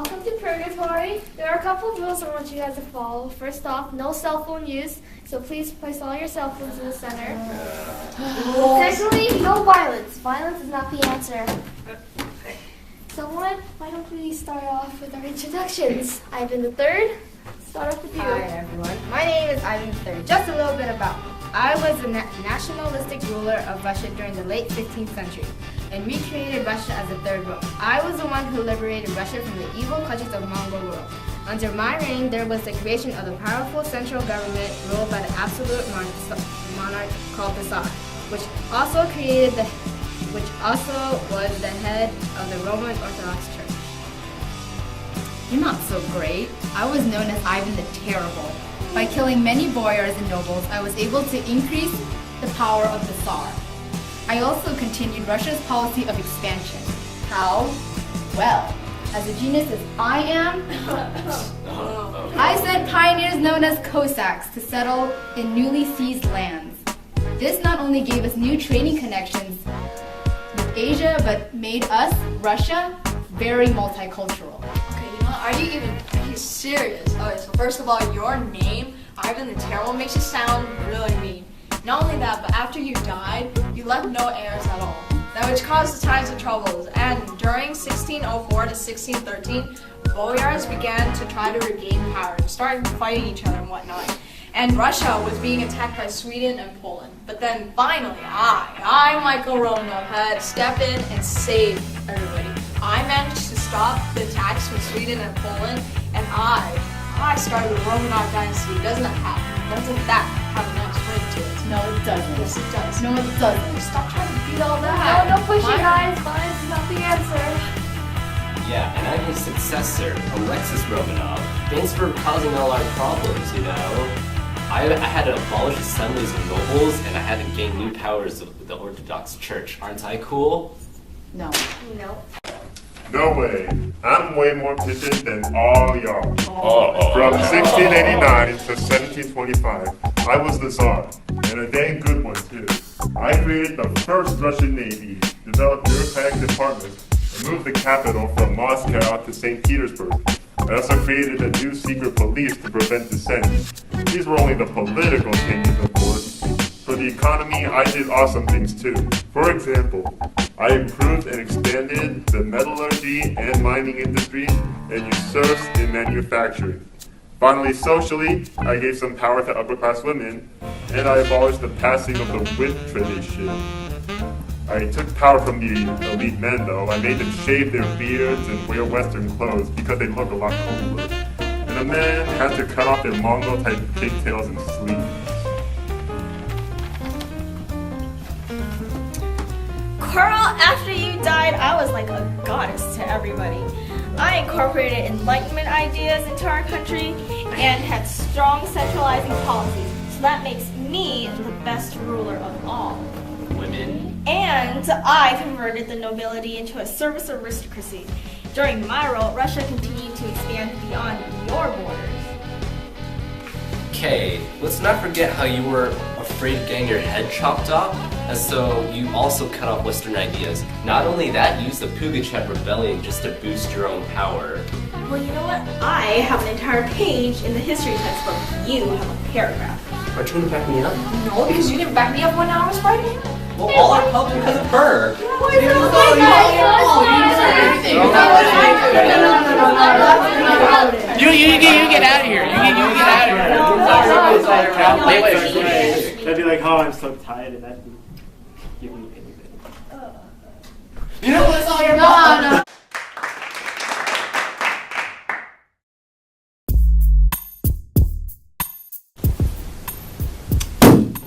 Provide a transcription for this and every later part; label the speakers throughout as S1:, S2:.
S1: Welcome to Purgatory. There are a couple of rules I want you guys to follow. First off, no cell phone use, so please place all your cell phones in the center. Secondly, no violence. Violence is not the answer. So why don't we start off with our introductions? Ivan the Third, start off with you.
S2: Hi everyone, my name is Ivan III. Just a little bit about me. I was the nationalistic ruler of Russia during the late 15th century and recreated Russia as a third Rome. I was the one who liberated Russia from the evil clutches of Mongol rule. Under my reign, there was the creation of the powerful central government ruled by the absolute monarch called the Tsar, which also was the head of the Roman Orthodox Church.
S3: You're not so great. I was known as Ivan the Terrible. By killing many boyars and nobles, I was able to increase the power of the Tsar. I also continued Russia's policy of expansion. How? Well, as a genius as I am, I sent pioneers known as Cossacks to settle in newly seized lands. This not only gave us new trading connections with Asia, but made us, Russia, very multicultural.
S4: Are you serious? Okay, so first of all, your name, Ivan the Terrible, makes you sound really mean. Not only that, but after you died, you left no heirs at all. That which caused the times of troubles. And during 1604 to 1613, boyars began to try to regain power, started fighting each other and whatnot. And Russia was being attacked by Sweden and Poland. But then finally, I, Michael Romanov, had to step in and save everybody. I managed to stop the attacks from Sweden and Poland, and I started the Romanov dynasty. Doesn't that have a nice ring to it?
S3: No, it doesn't.
S4: Yes, it does.
S3: No, it doesn't.
S4: Stop trying to beat all that.
S1: No, don't push it, guys. Violence is not the answer.
S5: Yeah, and I'm his successor, Alexis Romanov. Thanks for causing all our problems, you know. I had to abolish assemblies of nobles, and I had to gain new powers with the Orthodox Church. Aren't I cool?
S3: No.
S6: No way. I'm way more efficient than all y'all. From 1689 to 1725, I was the Tsar, and a dang good one too. I created the first Russian Navy, developed bureaucratic departments, and moved the capital from Moscow to St. Petersburg. I also created a new secret police to prevent dissent. These were only the political changes, of course. For the economy, I did awesome things too. For example, I improved and expanded the metallurgy and mining industry and used serfs in manufacturing. Finally, socially, I gave some power to upper-class women, and I abolished the passing of the whip tradition. I took power from the elite men, though. I made them shave their beards and wear Western clothes because they look a lot cooler. And the men had to cut off their Mongol-type pigtails and sleeves.
S7: Carl, after you died, I was like a goddess to everybody. I incorporated Enlightenment ideas into our country and had strong centralizing policies. So that makes me the best ruler of all.
S5: Women?
S7: And I converted the nobility into a service aristocracy. During my rule, Russia continued to expand beyond your borders.
S5: Okay, let's not forget how you were afraid of getting your head chopped off, and so you also cut off Western ideas. Not only that, you used the Pugachev rebellion just to boost your own power.
S7: Well, you know what? I have an entire page in the history textbook. You have a paragraph.
S5: Are you trying to back me up?
S4: No, because you didn't back me up when I was fighting.
S5: Well, all our help because of her.
S8: You get out of here. You get out of here.
S5: Wait.
S9: That'd be like, oh, I'm so tired, and that would give me anything.
S8: You know what? It's all your mom.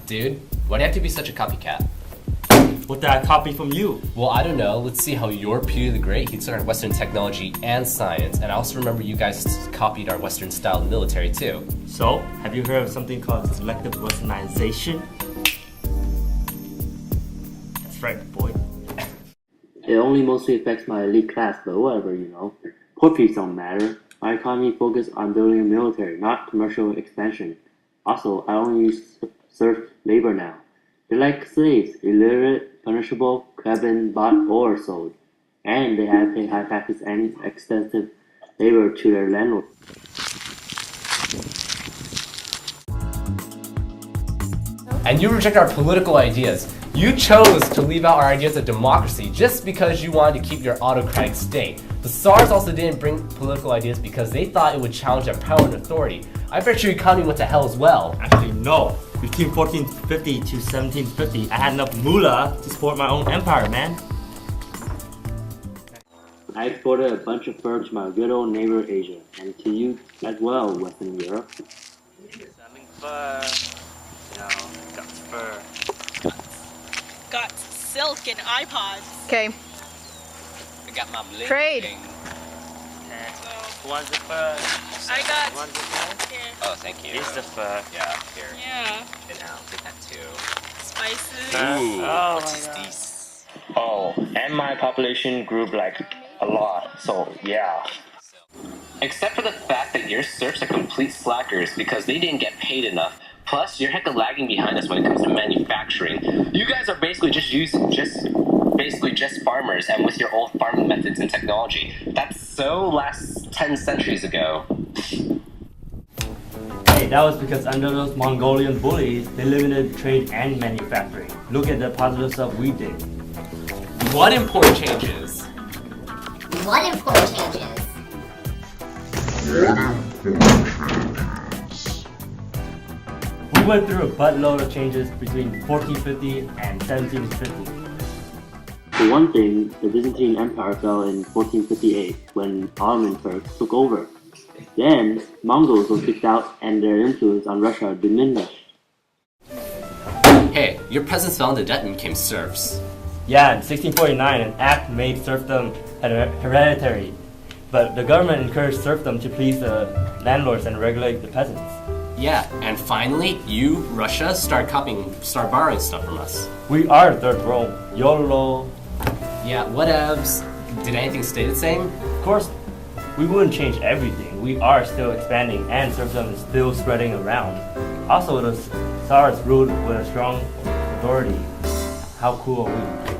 S5: Dude, why do you have to be such a copycat?
S9: What did I copy from you?
S5: Well, I don't know. Let's see how your Peter the Great, he took our Western technology and science, and I also remember you guys copied our Western style military too.
S9: So, have you heard of something called selective Westernization? That's right, boy.
S10: It only mostly affects my elite class, but whatever, you know. Portraits don't matter. My economy focused on building a military, not commercial expansion. Also, I only use serf labor now. They're like slaves, illiterate, punishable, cabin, bought, or sold. And they have to pay high taxes and extensive labor to their landlord.
S5: And you reject our political ideas. You chose to leave out our ideas of democracy just because you wanted to keep your autocratic state. The Tsars also didn't bring political ideas because they thought it would challenge their power and authority. I bet your economy went to hell as well.
S9: Actually, no. Between 1450 to 1750, I had enough moolah to support my own empire, man.
S10: I exported a bunch of fur to my good old neighbor Asia, and to you as well, Western Europe.
S11: Selling fur. Got fur.
S7: Got silk and iPods.
S3: Okay.
S11: I got my bling.
S3: Trade.
S11: Okay. Who wants the fur?
S7: I got.
S11: You want the fur?
S7: Here.
S11: Oh, thank you. Here's the fur. Yeah, here.
S7: Yeah.
S11: And I'll take that too.
S7: Spices.
S11: Ooh,
S9: Oh
S11: what
S9: my
S11: is
S9: God.
S11: this?
S12: Oh, and my population grew like a lot, so yeah.
S5: Except for the fact that your serfs are complete slackers because they didn't get paid enough. Plus, you're hecka lagging behind us when it comes to manufacturing. You guys are basically just farmers, and with your old farming methods and technology. That's so last 10 centuries ago.
S9: Hey, that was because under those Mongolian bullies, they limited trade and manufacturing. Look at the positive stuff we did.
S5: What important changes?
S13: What important changes?
S9: We went through a buttload of changes between 1450 and 1750.
S10: For one thing, the Byzantine Empire fell in 1458 when Ottoman Turks took over. Then, Mongols were kicked out and their influence on Russia diminished.
S5: Hey, your peasants fell into debt and became serfs.
S9: Yeah, in 1649, an act made serfdom hereditary, but the government encouraged serfdom to please the landlords and regulate the peasants.
S5: Yeah, and finally, you, Russia, start borrowing stuff from us.
S9: We are Third Rome. YOLO.
S5: Yeah, whatevs. Did anything stay the same?
S9: Of course, we wouldn't change everything. We are still expanding and serfdom is still spreading around. Also, the Tsars ruled with a strong authority. How cool are we?